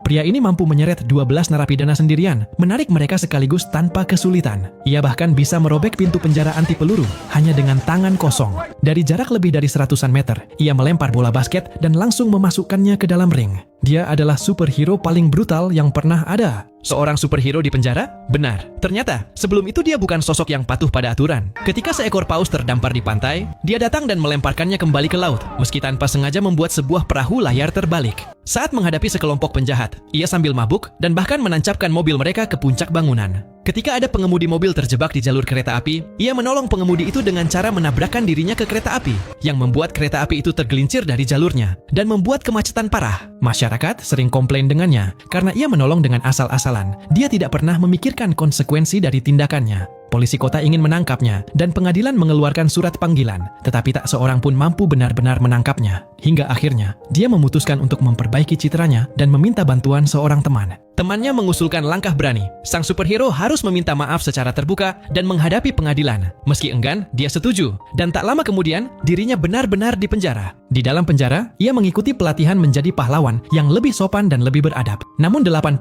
Pria ini mampu menyeret 12 narapidana sendirian, menarik mereka sekaligus tanpa kesulitan. Ia bahkan bisa merobek pintu penjara anti peluru hanya dengan tangan kosong. Dari jarak lebih dari seratusan meter, ia melempar bola basket dan langsung memasukkannya ke dalam ring. Dia adalah superhero paling brutal yang pernah ada. Seorang superhero di penjara? Benar. Ternyata, sebelum itu dia bukan sosok yang patuh pada aturan. Ketika seekor paus terdampar di pantai, dia datang dan melemparkannya kembali ke laut, meski tanpa sengaja membuat sebuah perahu layar terbalik. Saat menghadapi sekelompok penjahat, ia sambil mabuk dan bahkan menancapkan mobil mereka ke puncak bangunan. Ketika ada pengemudi mobil terjebak di jalur kereta api, ia menolong pengemudi itu dengan cara menabrakkan dirinya ke kereta api, yang membuat kereta api itu tergelincir dari jalurnya dan membuat kemacetan parah. Masyarakat sering komplain dengannya karena ia menolong dengan asal-asalan. Dia tidak pernah memikirkan konsekuensi dari tindakannya. Polisi kota ingin menangkapnya dan pengadilan mengeluarkan surat panggilan, tetapi tak seorang pun mampu benar-benar menangkapnya. Hingga akhirnya, dia memutuskan untuk memperbaiki citranya dan meminta bantuan seorang teman. Temannya mengusulkan langkah berani. Sang superhero harus meminta maaf secara terbuka dan menghadapi pengadilan. Meski enggan, dia setuju. Dan tak lama kemudian, dirinya benar-benar dipenjara. Di dalam penjara, ia mengikuti pelatihan menjadi pahlawan yang lebih sopan dan lebih beradab. Namun 80%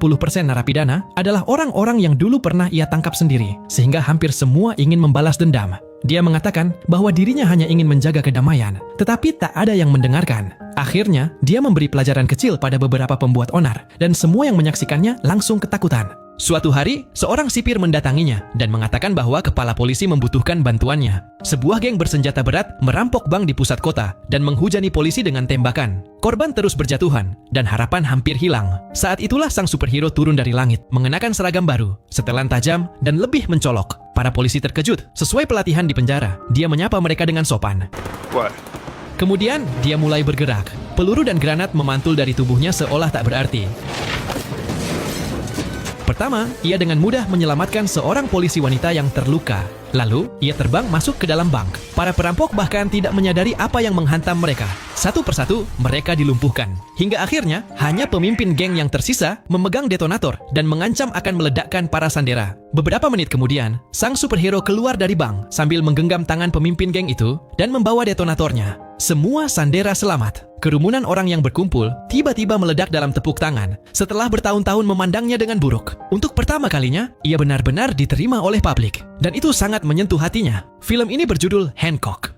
narapidana adalah orang-orang yang dulu pernah ia tangkap sendiri, sehingga hampir semua ingin membalas dendam. Dia mengatakan bahwa dirinya hanya ingin menjaga kedamaian, tetapi tak ada yang mendengarkan. Akhirnya, dia memberi pelajaran kecil pada beberapa pembuat onar, dan semua yang menyaksikannya langsung ketakutan. Suatu hari, seorang sipir mendatanginya dan mengatakan bahwa kepala polisi membutuhkan bantuannya. Sebuah geng bersenjata berat merampok bank di pusat kota dan menghujani polisi dengan tembakan. Korban terus berjatuhan dan harapan hampir hilang. Saat itulah sang superhero turun dari langit, mengenakan seragam baru, setelan tajam, dan lebih mencolok. Para polisi terkejut. Sesuai pelatihan di penjara, dia menyapa mereka dengan sopan. What? Kemudian, dia mulai bergerak. Peluru dan granat memantul dari tubuhnya seolah tak berarti. Pertama, ia dengan mudah menyelamatkan seorang polisi wanita yang terluka. Lalu, ia terbang masuk ke dalam bank. Para perampok bahkan tidak menyadari apa yang menghantam mereka. Satu persatu, mereka dilumpuhkan. Hingga akhirnya, hanya pemimpin geng yang tersisa memegang detonator dan mengancam akan meledakkan para sandera. Beberapa menit kemudian, sang superhero keluar dari bank sambil menggenggam tangan pemimpin geng itu dan membawa detonatornya. Semua sandera selamat. Kerumunan orang yang berkumpul tiba-tiba meledak dalam tepuk tangan setelah bertahun-tahun memandangnya dengan buruk. Untuk pertama kalinya, ia benar-benar diterima oleh publik. Dan itu sangat menyentuh hatinya. Film ini berjudul Hancock.